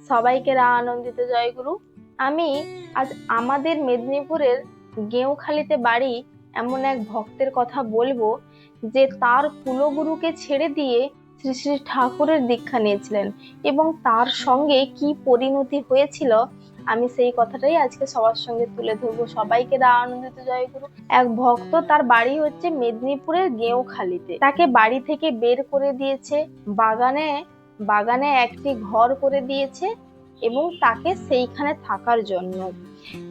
সবাইকে আনন্দিত জয়গুরু। আমি আজ আমাদের মেদিনীপুরের গেঁওখালিতে বাড়ি এমন এক ভক্তের কথা বলবো, যে তার কুলগুরুকে ছেড়ে দিয়ে শ্রী শ্রী ঠাকুরের দীক্ষা নিয়েছিলেন এবং তার সঙ্গে কি পরিণতি হয়েছিল। আমি সেই কথাটাই আজকে সবার সঙ্গে তুলে ধরবো। সবাইকে আনন্দিত জয়গুরু। এক ভক্ত, তার বাড়ি হচ্ছে মেদিনীপুরের গেঁওখালিতে, তাকে বাড়ি থেকে বের করে দিয়েছে, বাগানে বাগানে একটি ঘর করে দিয়েছে এবং তাকে সেইখানে থাকার জন্য।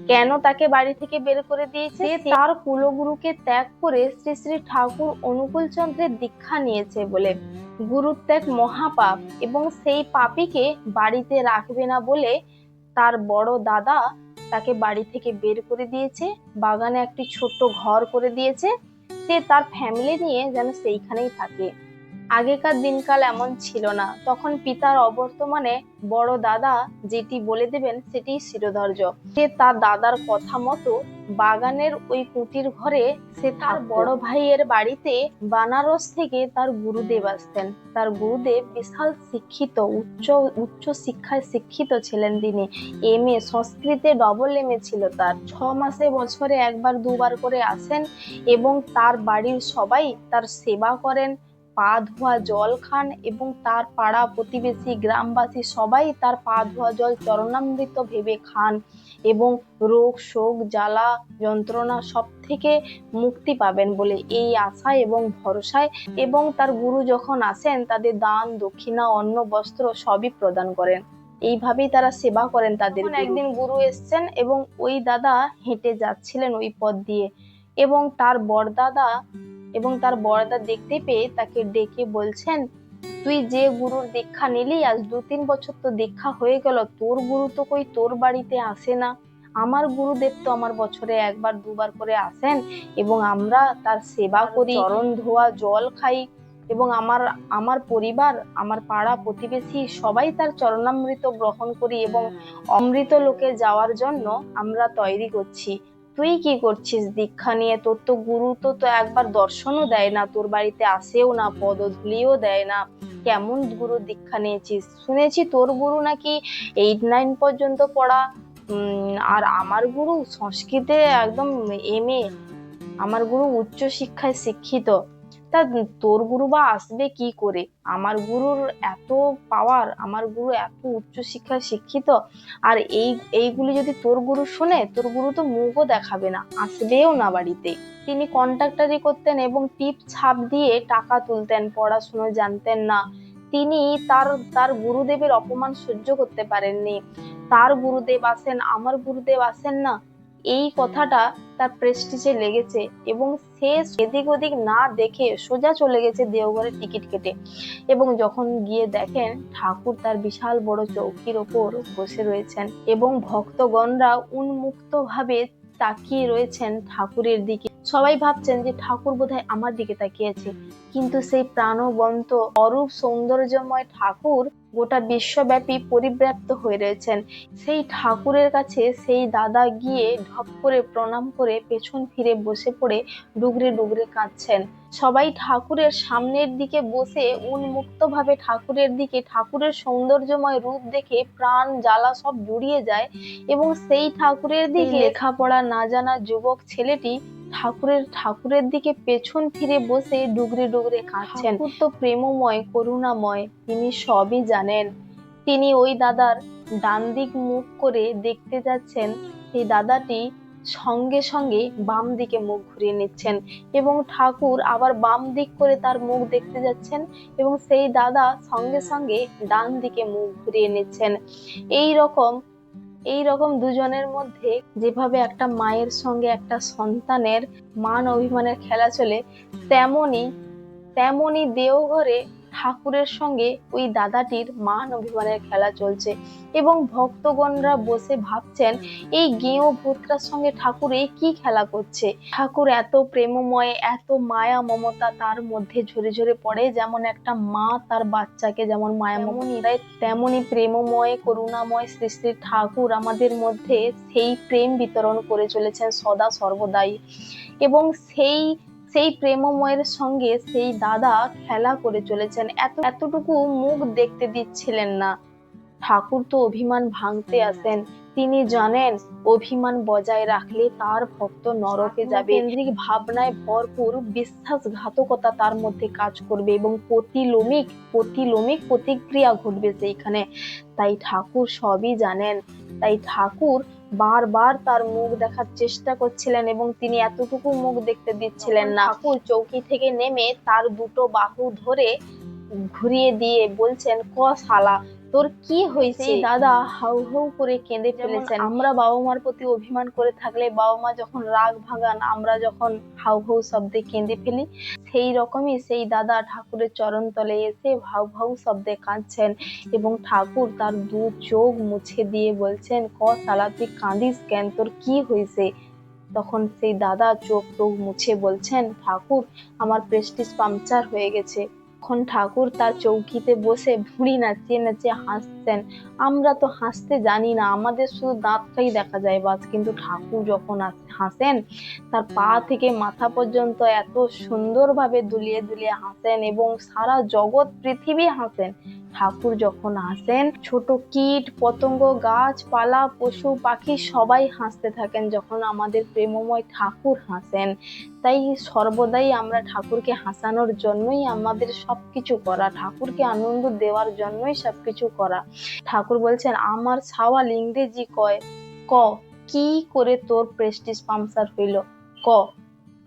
কেন তাকে বাড়ি থেকে বের করে দিয়েছে? তার কুলগুরুকে ত্যাগ করে শ্রী শ্রী ঠাকুর অনুকূল চন্দ্রের দীক্ষা নিয়েছে বলে। গুরুত্যাগ মহাপাপ এবং সেই পাপীকে বাড়িতে রাখবে না বলে তার বড় দাদা তাকে বাড়ি থেকে বের করে দিয়েছে, বাগানে একটি ছোট্ট ঘর করে দিয়েছে, সে তার ফ্যামিলি নিয়ে যেন সেইখানেই থাকে। আগেকার দিনকাল এমন ছিল না, তখন পিতার অবর্তমানে বড় দাদা যেটি বলে দেবেন সেটি শিরোধার্য। সে তার দাদার কথা মতো বাগানের ওই কুটির ঘরে সে তার বড় ভাইয়ের বাড়িতে বানারস থেকে তার গুরুদেব আসতেন। তার গুরুদেব বিশাল শিক্ষিত, উচ্চ শিক্ষায় শিক্ষিত ছিলেন তিনি। এমএ সংস্কৃতে ডবল এমএ ছিল তার। 6 মাসে বছরে একবার দুবার করে আসেন এবং তার বাড়ির সবাই তার সেবা করেন, পা ধোয়া জল খান এবং তার পাড়া প্রতিবেশী গ্রামবাসী সবাই তার পা ধোয়া জল চরণামৃত ভেবে খান এবং রোগ শোক জ্বালা যন্ত্রণা সব থেকে মুক্তি পাবেন বলে এই আশা এবং ভরসায়। এবং তার গুরু যখন আসেন তাদের দান দক্ষিণা অন্ন বস্ত্র সবই প্রদান করেন। এইভাবেই তারা সেবা করেন তাদের। একদিন গুরু এসছেন এবং ওই দাদা হেঁটে যাচ্ছিলেন ওই পথ দিয়ে এবং তার বড়দা দেখতে পেয়ে তাকে ডেকে বলছেন, তুই যে গুরুর দীক্ষা নিলি, আজ 2-3 বছর তো দীক্ষা হয়ে গেল, তোর গুরু তো কই তোর বাড়িতে আসে না। আমার গুরুদেব তো আমার বছরে একবার দুবার করে আসেন এবং আমরা তার সেবা করি, চরণ ধোয়া জল খাই এবং আমার পরিবার, আমার পাড়া প্রতিবেশী সবাই তার চরণামৃত গ্রহণ করি এবং অমৃত লোকে যাওয়ার জন্য আমরা তৈরি করছি। তুই কি করছিস দীক্ষা নিয়ে? তোর তো গুরু তো একবার দর্শনও দেয় না, তোর বাড়িতে আসেও না, পদধূলিও দেয় না। কেমন গুরু দীক্ষা নিয়েছিস? শুনেছি তোর গুরু নাকি 8-9 পর্যন্ত পড়া, আর আমার গুরু সংস্কৃতে একদম এমএ, আমার গুরু উচ্চ শিক্ষায় শিক্ষিত। তা তোর গুরু বা আসবে কি করে? আমার গুরুর এত পাওয়ার, আমার গুরু এত উচ্চ শিক্ষায় শিক্ষিত, আর এইগুলি যদি তোর গুরু শুনে, তোর গুরু তো মুখও দেখাবে না, আসবেও না বাড়িতে। তিনি কন্ট্রাক্টরি করতেন এবং টিপ ছাপ দিয়ে টাকা তুলতেন, পড়াশুনো জানতেন না। তিনি তার গুরুদেবের অপমান সহ্য করতে পারেননি। তার গুরুদেব আসেন, আমার গুরুদেব আসেন না, এই কথাটা তার প্রেস্টিজে লেগেছে এবং সে এদিক ওদিক না দেখে সোজা চলে গেছে দেওঘরের টিকিট কেটে। এবং যখন গিয়ে দেখেন ঠাকুর তার বিশাল বড় চৌকির ওপর বসে রয়েছেন এবং ভক্তগণরা উন্মুক্ত ভাবে তাকিয়ে রয়েছেন ঠাকুরের দিকে। সবাই ভাবছেন যে ঠাকুর বোধহয় আমার দিকে তাকিয়ে আছে, কিন্তু সেই প্রাণবন্ত অরূপ সৌন্দর্যময় ঠাকুর গোটা বিশ্বব্যাপী পরিব্যাপ্ত হয়ে রয়েছেন। সেই ঠাকুরের কাছে সেই দাদা গিয়ে ঢপ করে প্রণাম করে পেছন ফিরে বসে পড়ে ডুগরে ডুগরে কাঁদছেন। সবাই ঠাকুরের সামনের দিকে বসে উন্মুক্ত ভাবে ঠাকুরের দিকে, ঠাকুরের সৌন্দর্যময় রূপ দেখে প্রাণ জ্বালা সব জুড়িয়ে যায় এবং সেই ঠাকুরের দিকে লেখাপড়া না জানা যুবক ছেলেটি ঠাকুরের দিকে পেছন ফিরে বসে ডুগরে ডুগরে কাঁদছেন। ঠাকুর তো প্রেমময় করুণাময়, তিনি সবই জানেন। তিনি ওই দাদার ডান দিক মুখ করে দেখতে যাচ্ছেন, সেই দাদাটি সঙ্গে সঙ্গে বাম দিকে মুখ ঘুরিয়ে নিচ্ছেন এবং ঠাকুর আবার বাম দিক করে তার মুখ দেখতে যাচ্ছেন এবং সেই দাদা সঙ্গে সঙ্গে ডান দিকে মুখ ঘুরিয়ে নিচ্ছেন। এই রকম দুজনের মধ্যে যেভাবে একটা মায়ের সঙ্গে একটা সন্তানের মান অভিমানের খেলা চলে, তেমনি দেওঘরে ঠাকুরের সঙ্গে ওই দাদাটির মান অভিমানের খেলা চলছে এবং ভক্তগণরা বসে ভাবছেন এই গেঁয়ো ভূতটার সঙ্গে ঠাকুর এই কি খেলা করছে। ঠাকুর এত প্রেমময়, এত মায়া মমতা তার মধ্যে ঝরে ঝরে পড়ে, যেমন একটা মা তার বাচ্চাকে যেমন মায়া মমতা দেয়, তেমনি প্রেমময় করুণাময় শ্রী শ্রী ঠাকুর আমাদের মধ্যে সেই প্রেম বিতরণ করে চলেছেন সদা সর্বদাই। এবং সেই প্রেমময়ের সঙ্গে সেই দাদা খেলা করে চলেছেন, এতটুকু মুখ দেখতে দিচ্ছিলেন না। ঠাকুর তো অভিমান ভাঙতে আসেন, তিনি জানেন অভিমান বজায় রাখলে তার ভক্ত নরকে যাবে। কেন্দ্রিক ভাবনায় ভরপুর বিশ্বাসঘাতকতা তার মধ্যে কাজ করবে এবং প্রতিলোমিক প্রতিক্রিয়া ঘটবে সেইখানে। তাই ঠাকুর সবই জানেন। তাই ঠাকুর বারবার তার মুখ দেখার চেষ্টা করছিলেন এবং তিনি এতটুকু মুখ দেখতে দিচ্ছিলেন না। ঠাকুর চৌকি থেকে নেমে তার দুটো বাহু ধরে ঘুরিয়ে দিয়ে বলছেন, ক শালা, তোর কি হয়েছে? দাদা হাউ হাউ করে কেঁদে ফেলেছেন। আমরা বাবা মার প্রতি অভিমান করে থাকলে বাবা মা যখন রাগ ভাঙান, আমরা যখন হাউ হাউ শব্দে কেঁদে ফেলি, সেই রকমই সেই দাদা ঠাকুরের চরণ তলে এসে হাউ হাউ শব্দে কাঁদছেন এবং ঠাকুর তার দু চোখ মুছে দিয়ে বলছেন, ক শালা, তুই কাঁদিস কেন, তোর কি হয়েছে? তখন সেই দাদা চোখ টোক মুছে বলছেন, ঠাকুর, আমার প্রেস্টিজ পাংচার হয়ে গেছে। তখন ঠাকুর তার চৌকিতে বসে ভুঁড়ি নাচিয়ে নাচিয়ে হাসছেন। আমরা তো হাসতে জানি না, আমাদের শুধু দাঁতটাই দেখা যায় বাস, কিন্তু ঠাকুর যখন হাসেন তার পা থেকে মাথা পর্যন্ত এত সুন্দরভাবে দুলিয়ে দুলিয়ে হাসেন এবং সারা জগৎ পৃথিবী হাসেন। ঠাকুর যখন হাসেন, ছোট কীট পতঙ্গ, গাছপালা, পশু পাখি সবাই হাসতে থাকেন যখন আমাদের প্রেমময় ঠাকুর হাসেন। তাই সর্বদাই আমরা ঠাকুরকে হাসানোর জন্যই আমাদের সবকিছু করা, ঠাকুরকে আনন্দ দেওয়ার জন্যই সবকিছু করা। ঠাকুর বলছেন, আমার সাওয়াল ইংরেজি কয়, ক কি করে তোর প্রেস্টিজ পাংচার হইল, ক।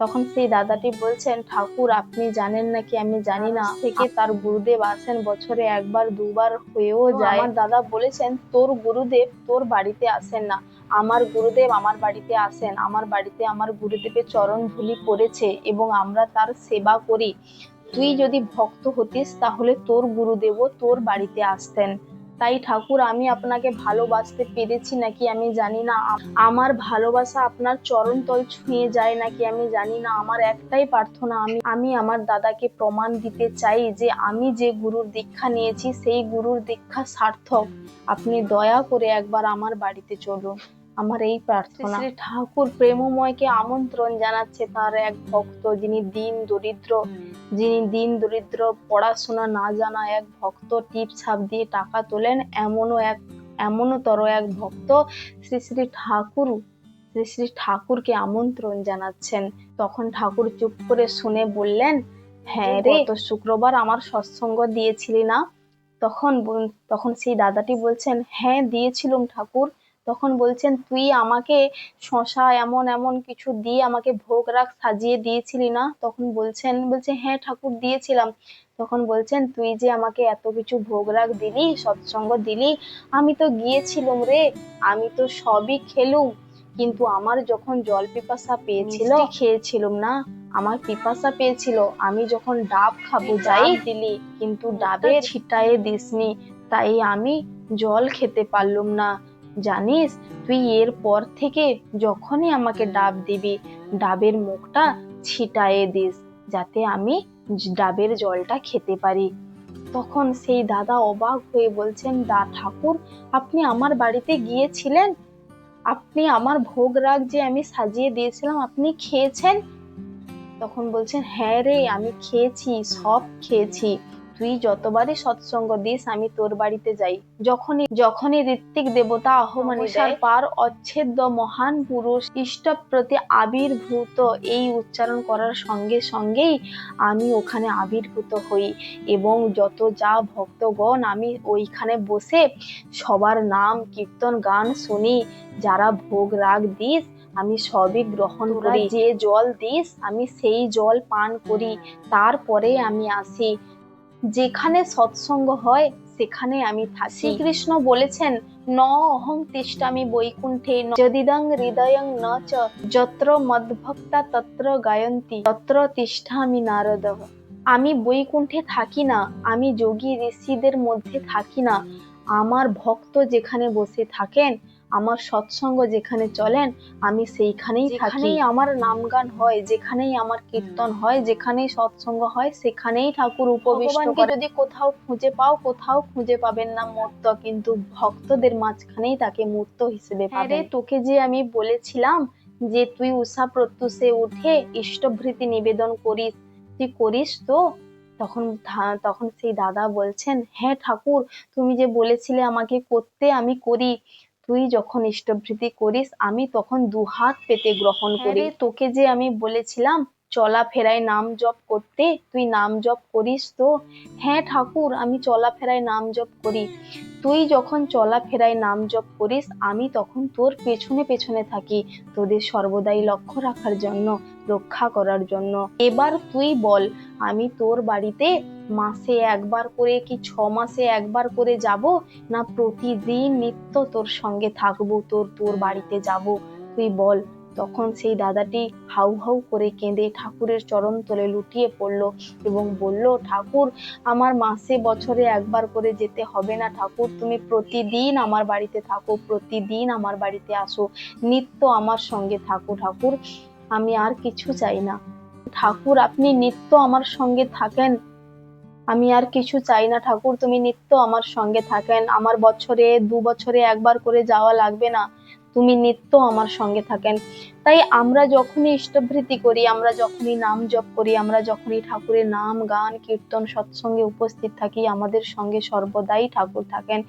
তখন সেই দাদাটি বলছেন, ঠাকুর, আপনি জানেন নাকি আমি জানি না, থেকে তার গুরুদেব আসেন বছরে একবার দুবার হয়েও যায়। আমার দাদা বলেছেন, তোর গুরুদেব তোর বাড়িতে আসেন না, আমার গুরুদেব আমার বাড়িতে আসেন। আমার বাড়িতে আমার গুরুদেবের চরণ ধুলি পড়েছে এবং আমরা তার সেবা করি। তুই যদি ভক্ত হতিস তাহলে তোর গুরুদেবও তোর বাড়িতে আসতেন। তাই ঠাকুর, আমি আপনাকে ভালোবাসতে পেরেছি নাকি আমি জানি না, আমার ভালোবাসা আপনার চরণ তল ছুঁয়ে যায় নাকি আমি জানি না, আমার একটাই প্রার্থনা, আমি আমার দাদাকে প্রমাণ দিতে চাই যে আমি যে গুরুর দীক্ষা নিয়েছি সেই গুরুর দীক্ষা সার্থক। আপনি দয়া করে একবার আমার বাড়িতে চলুন, আমার এই প্রার্থনা। শ্রী ঠাকুর প্রেমময়কে আমন্ত্রণ জানাচ্ছে তার এক ভক্ত, যিনি দিন দরিদ্র পড়াশোনা না জানা এক ভক্ত, টিপ ছাপ দিয়ে টাকা তোলেন এমনতর এক ভক্ত শ্রী শ্রী ঠাকুরকে আমন্ত্রণ জানাচ্ছেন। তখন ঠাকুর চুপ করে শুনে বললেন, হ্যাঁ রে, গত শুক্রবার আমার সৎসঙ্গ দিয়েছিলি না? তখন সেই দাদাটি বলছেন, হ্যাঁ দিয়েছিলাম ঠাকুর। তখন বলছেন, তুই আমাকে শশা এমন এমন কিছু দিয়ে আমাকে ভোগ রাগ সাজিয়ে দিয়েছিলি না? তখন বলছে, হ্যাঁ ঠাকুর দিয়েছিলাম। তখন বলছেন, তুই যে আমাকে এত কিছু ভোগ রাগ দিলি, সৎসঙ্গ দিলি, আমি তো গিয়েছিলাম রে, আমি তো সবই খেলুম, কিন্তু আমার যখন জল পিপাসা পেয়েছিল, খেয়েছিলাম না, আমার পিপাসা পেয়েছিল, আমি যখন ডাব খাবো যাই দিলি, কিন্তু ডাবে ছিটায়ে দিসনি, তাই আমি জল খেতে পারলুম না। জানিস, তুই এর পর থেকে যখনই আমাকে ডাব দিবি, ডাবের মুখটা ছিটায়ে দিস, যাতে আমি ডাবের জলটা খেতে পারি। তখন সেই দাদা অবাক হয়ে বলছেন, ঠাকুর, আপনি আমার বাড়িতে গিয়েছিলেন, আপনি আমার ভোগ রাগ যে আমি সাজিয়ে দিয়েছিলাম আপনি খেয়েছেন? তখন বলছেন, হ্যাঁ রে, আমি খেয়েছি, সব খেয়েছি। তুই যতবারই সৎসঙ্গ দিস আমি তোর বাড়িতে যাই, যখনই ঋত্বিক দেবতা আহ্বানে দেয়, পার অচ্ছেদ্য মহান পুরুষ ইষ্ট প্রতি আবির্ভূত, এই উচ্চারণ করার সঙ্গে সঙ্গেই আমি ওখানে আবির্ভূত হই এবং যত যা ভক্তগণ, আমি ওইখানে বসে সবার নাম কীর্তন গান শুনি। যারা ভোগ রাগ দিস আমি সবই গ্রহণ করি, যে জল দিস আমি সেই জল পান করি, তারপরে আমি আসি। যেখানে সৎসঙ্গ হয় সেখানে আমি থাকি। শ্রীকৃষ্ণ বলেছেন, ন অহং তিষ্ঠামি বৈকুণ্ঠে যদিদং হৃদয়ং ন চ যত্র মদ্ভক্তা তত্র গায়ন্তি তত্র তিষ্ঠামি নারদঃ। আমি বৈকুণ্ঠে থাকি না, আমি যোগী ঋষিদের মধ্যে থাকি না, আমার ভক্ত যেখানে বসে থাকেন, আমার সৎসঙ্গ যেখানে চলেন, আমি সেইখানেই থাকি। যেখানেই আমার নামগান হয়, যেখানেই আমার কীর্তন হয়, যেখানেই সৎসঙ্গ হয়, সেখানেই ঠাকুর উপবিষ্ট করেন। যদি কোথাও খুঁজে পাও, কোথাও খুঁজে পাবেন না মূর্ত, কিন্তু ভক্তদের মাঝখানেই তাকে মূর্ত হিসেবে পাবেন। তোকে যে আমি বলেছিলাম যে তুই উষা প্রত্যুষে উঠে ইষ্টভৃতি নিবেদন করিস, তুই করিস তো? তখন সেই দাদা বলছেন, হ্যাঁ ঠাকুর, তুমি যে বলেছিলে আমাকে করতে, আমি করি। তুই যখন ইষ্টভৃতি করিস আমি তখন দুহাত পেতে গ্রহণ করি। তোকে যে আমি বলেছিলাম চলাফেরায় নাম জপ করতে, তুই নাম জপ করিস তো? হ্যাঁ ঠাকুর, আমি চলাফেরায় নাম জপ করি। তুই যখন চলাফেরায় নাম জপ করিস আমি তখন তোর পেছনে পেছনে থাকি, তোদের সর্বদাই লক্ষ্য রাখার জন্য, রক্ষা করার জন্য। এবার তুই বল, আমি তোর বাড়িতে মাসে একবার করে কি 6 মাসে একবার করে যাব, না প্রতিদিন নিত্য তোর সঙ্গে থাকবো, তোর বাড়িতে যাব? তুই বল। তখন সেই দাদাটি হাউ হাউ করে কেঁদে ঠাকুরের চরণ তলে লুটিয়ে পড়লো এবং বলল, ঠাকুর, আমার মাসে বছরে একবার করে যেতে হবে না ঠাকুর, তুমি প্রতিদিন আমার বাড়িতে থাকো, প্রতিদিন আমার বাড়িতে আসো, নিত্য আমার সঙ্গে থাকো ঠাকুর, আমি আর কিছু চাই না। ঠাকুর, আপনি নিত্য আমার সঙ্গে থাকেন, আমি আর কিছু চাই না ঠাকুর, তুমি নিত্য আমার সঙ্গে থাকেন, আমার বছরে 2 বছরে একবার করে যাওয়া লাগবে না, তুমি নিত্য আমার সঙ্গে থাকেন। তাই আমরা যখনই ইষ্টভৃতি করি, আমরা যখনই নাম জপ করি, আমরা যখনই ঠাকুরের নাম গান কীর্তন সৎসঙ্গে উপস্থিত থাকি, আমাদের সঙ্গে সর্বদাই ঠাকুর থাকেন।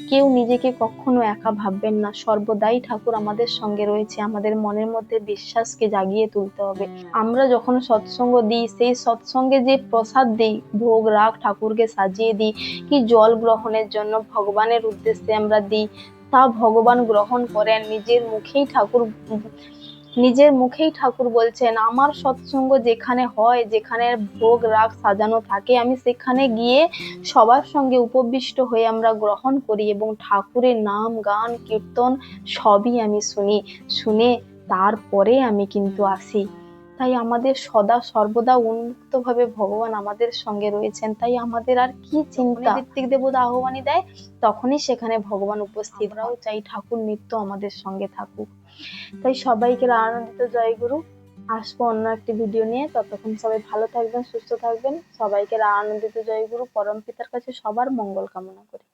কেউ নিজেকে কখনো একা ভাববেন না, সর্বদাই ঠাকুর আমাদের সঙ্গে রয়েছে। আমাদের মনের মধ্যে বিশ্বাসকে জাগিয়ে তুলতে হবে। আমরা যখন সৎসঙ্গ দিই, সেই সৎসঙ্গে যে প্রসাদ দিই, ভোগ রাগ ঠাকুরকে সাজিয়ে দিই, কি জল গ্রহণের জন্য ভগবানের উদ্দেশ্যে আমরা দিই, তা ভগবান গ্রহণ করেন। নিজের মুখেই ঠাকুর বলছেন, আমার সৎসঙ্গ যেখানে হয়, যেখানে ভোগ রাগ সাজানো থাকে, আমি সেখানে গিয়ে সবার সঙ্গে উপবিষ্ট হয়ে আমরা গ্রহণ করি এবং ঠাকুরের নাম গান কীর্তন সবই আমি শুনে তারপরে আমি কিন্তু আসি। তাই আমাদের সদা সর্বদা উন্মুক্ত ভাবে ভগবান আমাদের সঙ্গে রয়েছেন। তাই আমাদের আর কি চিন্তা? ঋত্বিক দেবতা আহ্বানি দেয়, তখনই সেখানে ভগবান উপস্থিত। আমরাও চাই ঠাকুর নিত্য আমাদের সঙ্গে থাকুক। তাই সবাইকে আনন্দিত জয়গুরু। আসবো অন্য একটি ভিডিও নিয়ে, ততক্ষণ সবাই ভালো থাকবেন, সুস্থ থাকবেন। সবাইকে আনন্দিত জয়গুরু। পরম পিতার কাছে সবার মঙ্গল কামনা করি।